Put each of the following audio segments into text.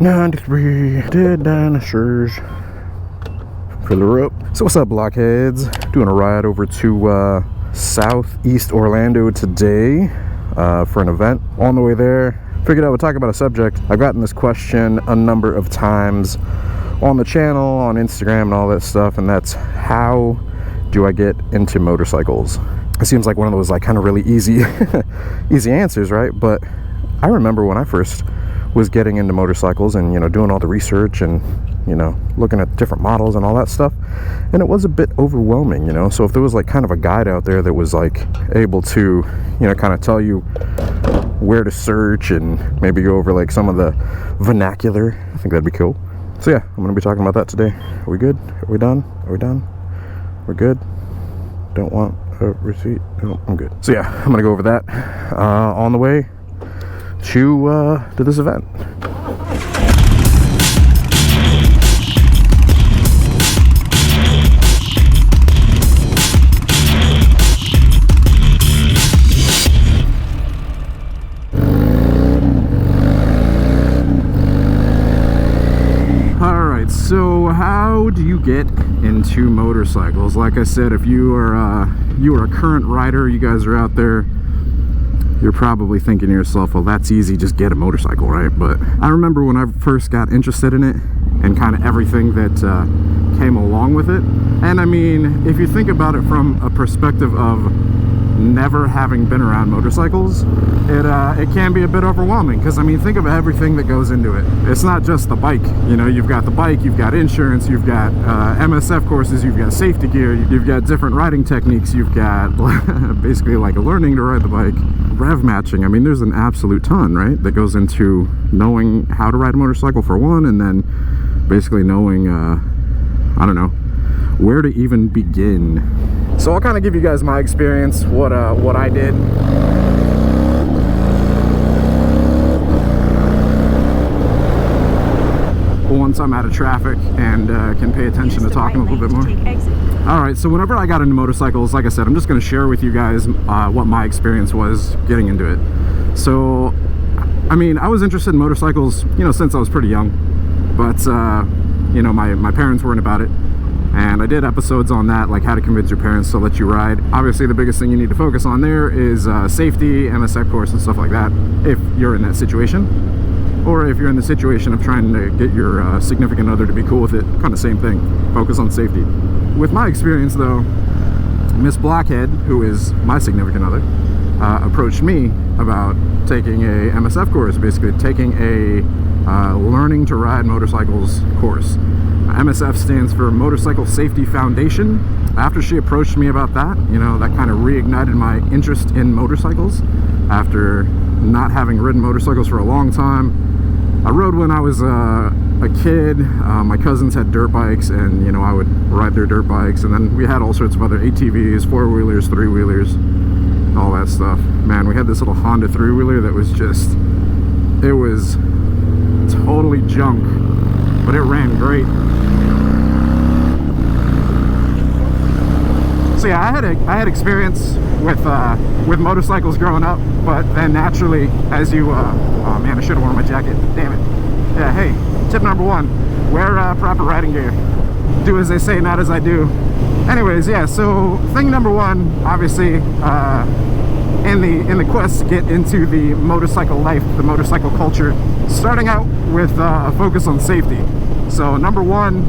93 dead dinosaurs. Fill her up. So what's up, blockheads? Doing a ride over to southeast Orlando today for an event. On the way there, figured I would talk about a subject. I've gotten this question a number of times on the channel, on Instagram and all that stuff, and that's how do I get into motorcycles? It seems like one of those like kind of really easy easy answers, right? But I remember when I first was getting into motorcycles and, you know, doing all the research and, you know, looking at different models and all that stuff, and it was a bit overwhelming, you know. So if there was like kind of a guide out there that was like able to, you know, kind of tell you where to search and maybe go over like some of the vernacular, I think that'd be cool. So yeah, I'm gonna be talking about that today. Are we good? Are we done? Are we done? We're good? Don't want a receipt? No, I'm good. So yeah, I'm gonna go over that on the way to this event. Alright, so how do you get into motorcycles? Like I said, if you are a current rider, you guys are out there, you're probably thinking to yourself, well, that's easy, just get a motorcycle, right? But I remember when I first got interested in it and kind of everything that came along with it. And I mean, if you think about it from a perspective of never having been around motorcycles, it can be a bit overwhelming, because I mean, think of everything that goes into it. It's not just the bike, you know. You've got the bike, you've got insurance, you've got MSF courses, you've got safety gear, you've got different riding techniques, you've got basically like learning to ride the bike, rev matching. I mean, there's an absolute ton, right, that goes into knowing how to ride a motorcycle for one, and then basically knowing I don't know where to even begin. So I'll kind of give you guys my experience, what I did. Once I'm out of traffic and can pay attention to talking a little bit more. Alright, so whenever I got into motorcycles, like I said, I'm just going to share with you guys what my experience was getting into it. So, I mean, I was interested in motorcycles, you know, since I was pretty young. But, you know, my parents weren't about it. And I did episodes on that, like how to convince your parents to let you ride. Obviously, the biggest thing you need to focus on there is safety, MSF course, and stuff like that, if you're in that situation. Or if you're in the situation of trying to get your significant other to be cool with it, kind of same thing. Focus on safety. With my experience, though, Miss Blockhead, who is my significant other, approached me about taking a MSF course, basically taking a learning to ride motorcycles course. MSF stands for Motorcycle Safety Foundation. After she approached me about that, you know, that kind of reignited my interest in motorcycles. After not having ridden motorcycles for a long time, I rode when I was a kid. My cousins had dirt bikes, and you know, I would ride their dirt bikes, and then we had all sorts of other ATVs, four-wheelers, three-wheelers, all that stuff. Man, we had this little Honda three-wheeler that was just, it was totally junk, but it ran great. So yeah, I had experience with motorcycles growing up, but then naturally, as you oh man, I should have worn my jacket, damn it. Yeah, hey, tip number one, wear proper riding gear. Do as they say, not as I do. Anyways, yeah, so thing number one, obviously, in the quest to get into the motorcycle life, the motorcycle culture, starting out with a focus on safety. So number one,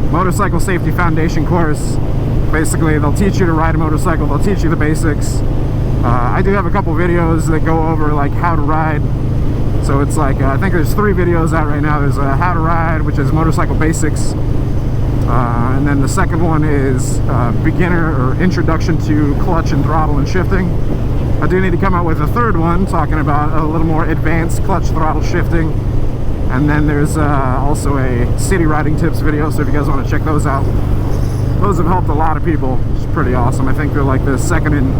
Motorcycle Safety Foundation course. Basically, they'll teach you to ride a motorcycle, they'll teach you the basics. I do have a couple videos that go over like how to ride. So it's like, I think there's 3 videos out right now. There's how to ride, which is motorcycle basics. And then the second one is beginner or introduction to clutch and throttle and shifting. I do need to come out with a third one talking about a little more advanced clutch, throttle, shifting. And then there's also a city riding tips video, so if you guys want to check those out. Those have helped a lot of people, which is pretty awesome. I think they're like the 2nd and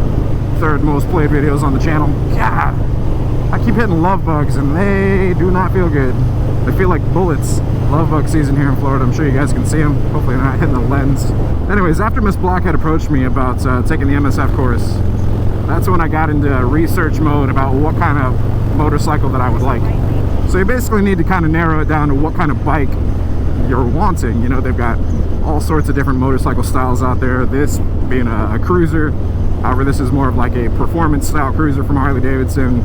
3rd most played videos on the channel. God, I keep hitting love bugs and they do not feel good. They feel like bullets. Love bug season here in Florida. I'm sure you guys can see them. Hopefully they're not hitting the lens. Anyways, after Miss Blockhead approached me about taking the MSF course, that's when I got into research mode about what kind of motorcycle that I would like. So you basically need to kind of narrow it down to what kind of bike you're wanting. You know, they've got all sorts of different motorcycle styles out there, this being a cruiser. However, this is more of like a performance style cruiser from Harley-Davidson.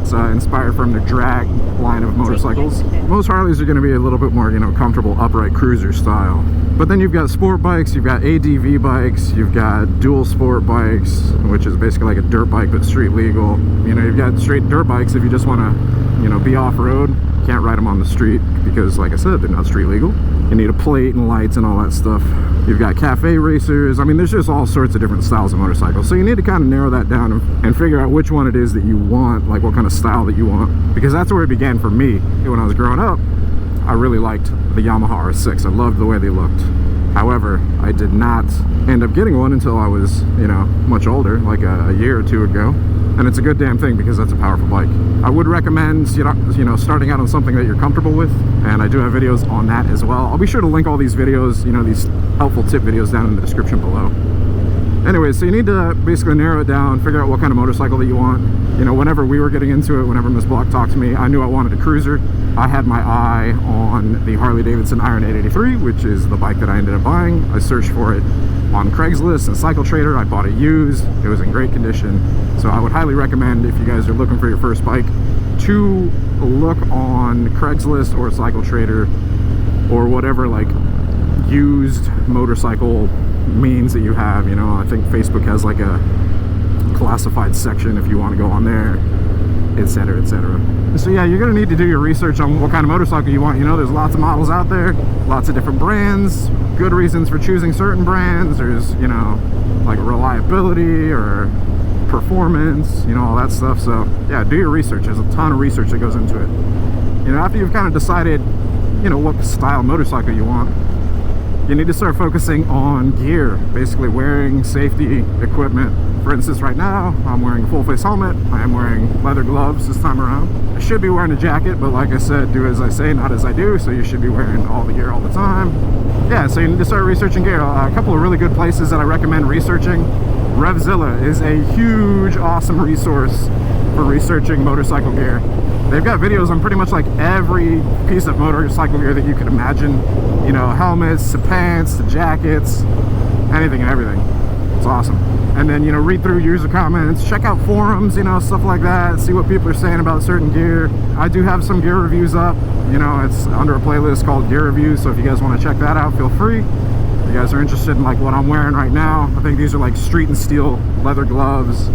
It's inspired from their drag line of motorcycles. Most Harleys are going to be a little bit more, you know, comfortable upright cruiser style. But then you've got sport bikes, you've got ADV bikes, you've got dual sport bikes, which is basically like a dirt bike but street legal. You know, you've got straight dirt bikes if you just want to, you know, be off-road. Can't ride them on the street because, like I said, they're not street legal. You need a plate and lights and all that stuff. You've got cafe racers. I mean, there's just all sorts of different styles of motorcycles. So you need to kind of narrow that down and figure out which one it is that you want, like what kind of style that you want. Because that's where it began for me. When I was growing up, I really liked the Yamaha R6. I loved the way they looked. However, I did not end up getting one until I was, you know, much older, like a year or two ago. And it's a good damn thing because that's a powerful bike. I would recommend, you know, starting out on something that you're comfortable with, and I do have videos on that as well. I'll be sure to link all these videos, you know, these helpful tip videos down in the description below. Anyway, so you need to basically narrow it down, figure out what kind of motorcycle that you want. You know, whenever we were getting into it, whenever Miss Block talked to me, I knew I wanted a cruiser. I had my eye on the Harley-Davidson Iron 883, which is the bike that I ended up buying. I searched for it on Craigslist and Cycle Trader. I bought it used. It was in great condition. So I would highly recommend, if you guys are looking for your first bike, to look on Craigslist or Cycle Trader or whatever like used motorcycle means that you have. You know, I think Facebook has like a classified section if you want to go on there, etc., etc. So yeah, you're gonna need to do your research on what kind of motorcycle you want. You know, there's lots of models out there, lots of different brands, good reasons for choosing certain brands. There's, you know, like reliability or performance, you know, all that stuff. So yeah, do your research. There's a ton of research that goes into it. You know, after you've kind of decided, you know, what style motorcycle you want, you need to start focusing on gear, basically wearing safety equipment. For instance, right now, I'm wearing a full face helmet. I am wearing leather gloves this time around. I should be wearing a jacket, but like I said, do as I say, not as I do, so you should be wearing all the gear all the time. Yeah, so you need to start researching gear. A couple of really good places that I recommend researching. RevZilla is a huge, awesome resource for researching motorcycle gear. They've got videos on pretty much like every piece of motorcycle gear that you could imagine. You know, helmets, to pants, to jackets, anything and everything. It's awesome. And then, you know, read through user comments, check out forums, you know, stuff like that, see what people are saying about certain gear. I do have some gear reviews up. You know, it's under a playlist called Gear Reviews, so if you guys want to check that out, feel free. If you guys are interested in like what I'm wearing right now, I think these are like street and steel leather gloves.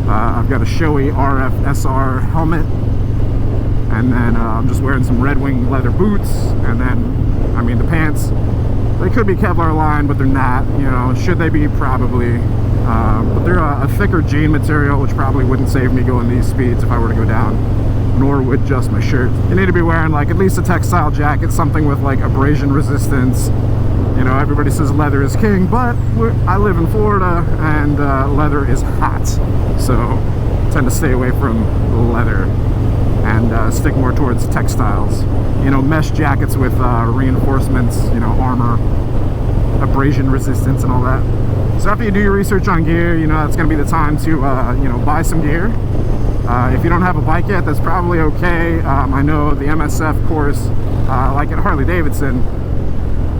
I've got a showy RSSV helmet. And then I'm just wearing some Red Wing leather boots. And then, I mean, the pants, they could be Kevlar lined, but they're not. You know, should they be? Probably. But they're a thicker jean material, which probably wouldn't save me going these speeds if I were to go down, nor would just my shirt. You need to be wearing like at least a textile jacket, something with like abrasion resistance. You know, everybody says leather is king, but I live in Florida and leather is hot. So I tend to stay away from leather and stick more towards textiles. You know, mesh jackets with reinforcements, you know, armor, abrasion resistance and all that. So after you do your research on gear, you know, that's going to be the time to, you know, buy some gear. If you don't have a bike yet, that's probably okay. I know the MSF course, like at Harley-Davidson,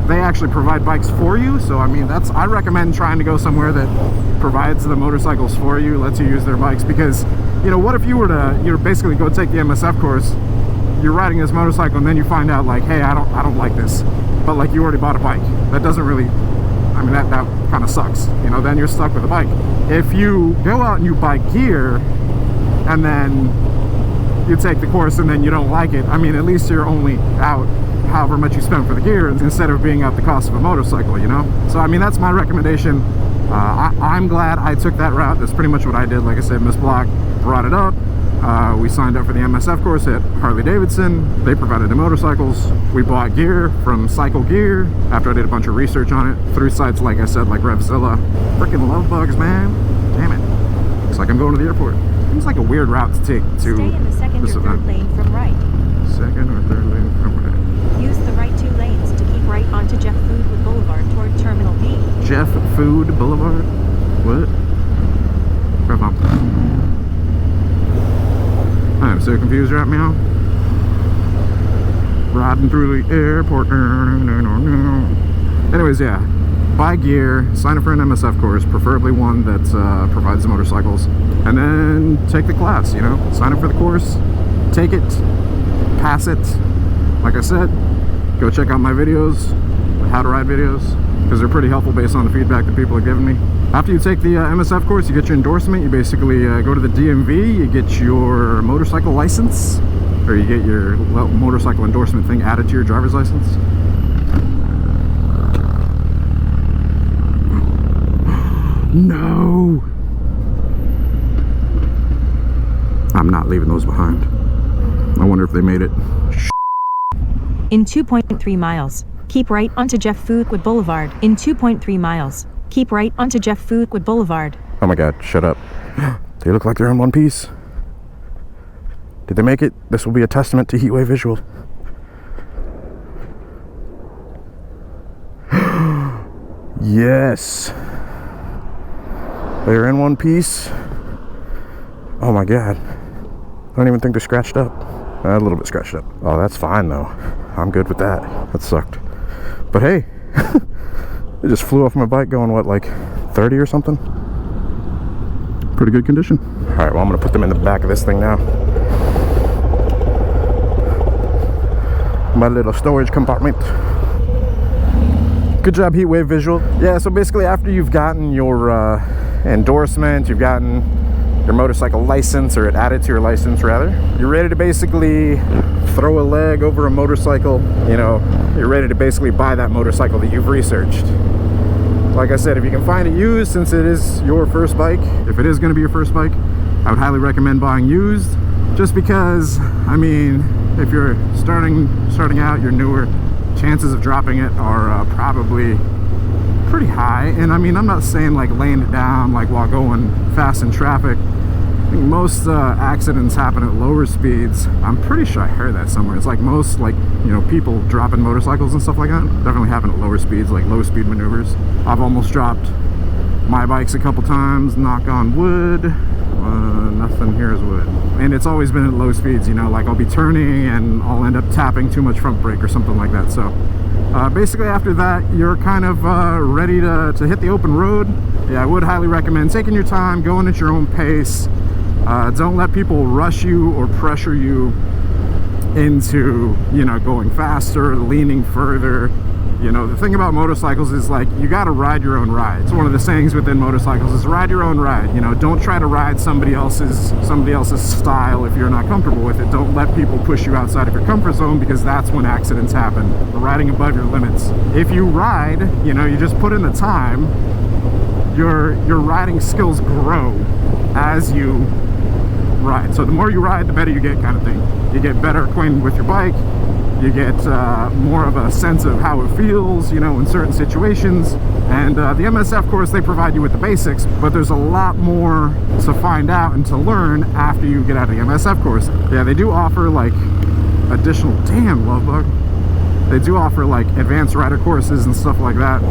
they actually provide bikes for you. So, I mean, I recommend trying to go somewhere that provides the motorcycles for you, lets you use their bikes. Because, you know, what if you were to, basically go take the MSF course, you're riding this motorcycle and then you find out like, hey, I don't like this. But like you already bought a bike. That doesn't really, I mean, that kind of sucks. You know, then you're stuck with a bike. If you go out and you buy gear and then you take the course and then you don't like it, I mean, at least you're only out however much you spend for the gear instead of being out the cost of a motorcycle, you know? So, I mean, that's my recommendation. I'm glad I took that route. That's pretty much what I did. Like I said, Miss Block brought it up. We signed up for the MSF course at Harley-Davidson. They provided the motorcycles. We bought gear from Cycle Gear after I did a bunch of research on it through sites, like I said, like RevZilla. Freaking love bugs, man. Damn it. Looks like I'm going to the airport. Seems like a weird route to take to Stay in the second or third lane from right. Second or third lane from right. Use the right 2 lanes to keep right onto Jeff Food Boulevard toward Terminal B. Jeff Food Boulevard? What? Where am I? I'm so confused right now. riding through the airport. Anyways, yeah, buy gear, sign up for an MSF course, preferably one that provides motorcycles, and then take the class. You know, sign up for the course, take it, pass it. Like I said, go check out my videos, how to ride videos, because they're pretty helpful based on the feedback that people are giving me. After you take the MSF course, you get your endorsement. You basically go to the DMV, you get your motorcycle license, or you get your motorcycle endorsement thing added to your driver's license. No! I'm not leaving those behind. I wonder if they made it. In 2.3 miles, keep right onto Jeff Foodwood Boulevard. In 2.3 miles, keep right onto Jeff Foodwood Boulevard. Oh my god, shut up. They look like they're in one piece. Did they make it? This will be a testament to Heatwave Visual. Yes. They're in one piece. Oh my god. I don't even think they're scratched up. A little bit scratched up. Oh, that's fine though. I'm good with that. That sucked. But hey, it just flew off my bike going, what, like 30 or something? Pretty good condition. All right, well, I'm gonna put them in the back of this thing now. My little storage compartment. Good job, Heatwave Visual. Yeah, so basically after you've gotten your endorsement, you've gotten your motorcycle license, or it added to your license rather, you're ready to basically throw a leg over a motorcycle. You know, you're ready to basically buy that motorcycle that you've researched. Like I said, if you can find it used, since it is your first bike, if it is going to be your first bike, I would highly recommend buying used, just because, I mean, if you're starting out, you're newer, chances of dropping it are probably pretty high. And I mean, I'm not saying like laying it down like while going fast in traffic. I think most accidents happen at lower speeds. I'm pretty sure I heard that somewhere. It's like most, like, you know, people dropping motorcycles and stuff like that definitely happen at lower speeds, like low speed maneuvers. I've almost dropped my bikes a couple times, knock on wood. Nothing here is wood. And it's always been at low speeds, you know, like I'll be turning and I'll end up tapping too much front brake or something like that. So basically after that, you're kind of ready to hit the open road. Yeah, I would highly recommend taking your time, going at your own pace. Don't let people rush you or pressure you into, you know, going faster, leaning further. You know, the thing about motorcycles is, like, you got to ride your own ride. It's one of the sayings within motorcycles is ride your own ride. You know, don't try to ride somebody else's style if you're not comfortable with it. Don't let people push you outside of your comfort zone, because that's when accidents happen. Riding above your limits. If you ride, you know, you just put in the time, your riding skills grow as you ride. So the more you ride, the better you get, kind of thing. You get better acquainted with your bike. You get more of a sense of how it feels, you know, in certain situations. And the MSF course, they provide you with the basics, but there's a lot more to find out and to learn after you get out of the MSF course. Yeah, they do offer like additional, damn, Lovebug. They do offer like advanced rider courses and stuff like that.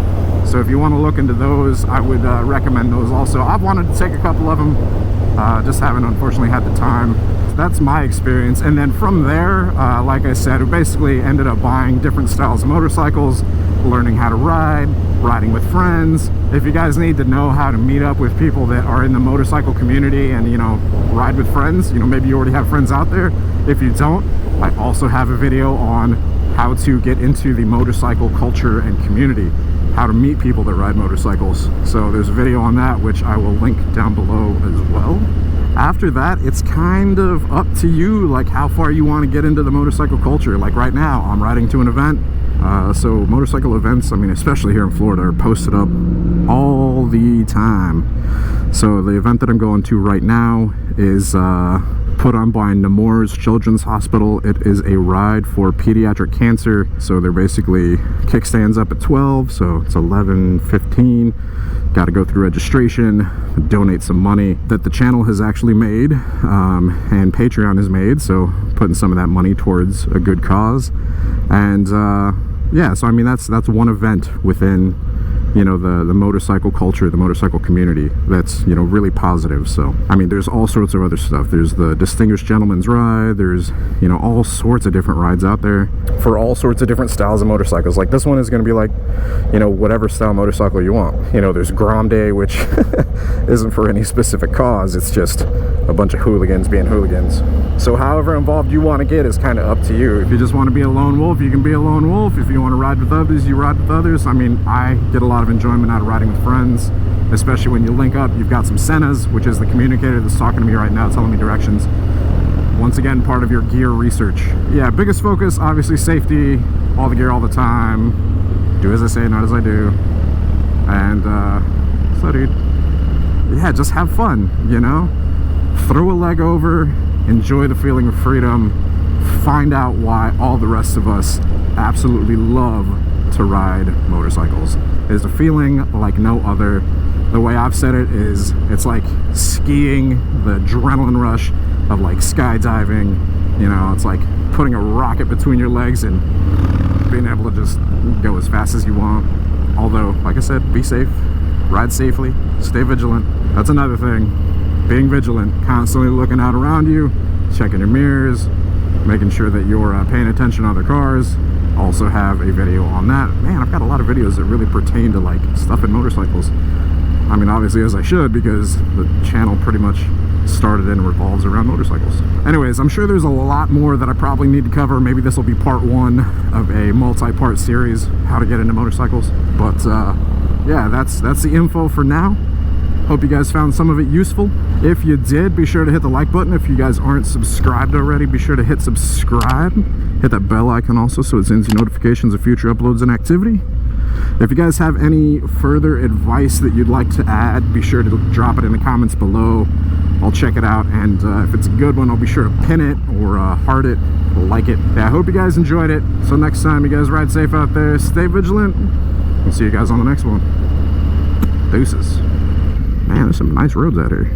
So if you want to look into those, I would recommend those also. I've wanted to take a couple of them, just haven't unfortunately had the time. That's my experience. And then from there, like I said, we basically ended up buying different styles of motorcycles, learning how to ride, riding with friends. If you guys need to know how to meet up with people that are in the motorcycle community and, you know, ride with friends, you know, maybe you already have friends out there. If you don't, I also have a video on how to get into the motorcycle culture and community, how to meet people that ride motorcycles. So there's a video on that, which I will link down below as well. After that, it's kind of up to you, like how far you want to get into the motorcycle culture. Like right now, I'm riding to an event. So motorcycle events, I mean, especially here in Florida, are posted up all the time. So the event that I'm going to right now is put on by Nemours Children's Hospital. It is a ride for pediatric cancer. So they're basically kickstands up at 12, so it's 11:15. Got to go through registration, donate some money that the channel has actually made, and Patreon has made, so putting some of that money towards a good cause. And yeah, so I mean, that's one event within you know, the motorcycle culture, the motorcycle community, that's, you know, really positive. So I mean, there's all sorts of other stuff. There's the Distinguished Gentleman's Ride, there's, you know, all sorts of different rides out there for all sorts of different styles of motorcycles. Like this one is going to be like, you know, whatever style motorcycle you want. You know, there's Grom Day, which isn't for any specific cause, it's just a bunch of hooligans being hooligans. So however involved you want to get is kind of up to you. If you just want to be a lone wolf, you can be a lone wolf. If you want to ride with others, you ride with others. I mean, I get a lot of enjoyment out of riding with friends, especially when you link up. You've got some Sennas, which is the communicator that's talking to me right now, telling me directions. Once again, part of your gear research. Yeah, biggest focus, obviously safety, all the gear all the time. Do as I say, not as I do. And, so dude, yeah, just have fun, you know? Throw a leg over, enjoy the feeling of freedom, find out why all the rest of us absolutely love to ride motorcycles. It's a feeling like no other. The way I've said it is, it's like skiing, the adrenaline rush of like skydiving. You know, it's like putting a rocket between your legs and being able to just go as fast as you want. Although, like I said, be safe, ride safely, stay vigilant. That's another thing. Being vigilant, constantly looking out around you, checking your mirrors, making sure that you're paying attention to other cars. Also have a video on that. Man, I've got a lot of videos that really pertain to like stuff in motorcycles. I mean, obviously, as I should, because the channel pretty much started and revolves around motorcycles. Anyways, I'm sure there's a lot more that I probably need to cover. Maybe this will be part one of a multi-part series, how to get into motorcycles. But yeah, that's the info for now. Hope you guys found some of it useful. If you did, be sure to hit the like button. If you guys aren't subscribed already, be sure to hit subscribe. Hit that bell icon also so it sends you notifications of future uploads and activity. If you guys have any further advice that you'd like to add, be sure to drop it in the comments below. I'll check it out, and if it's a good one, I'll be sure to pin it or heart it, like it. Yeah, I hope you guys enjoyed it. So next time, you guys ride safe out there, stay vigilant. We'll see you guys on the next one. Deuces. Man, there's some nice roads out here.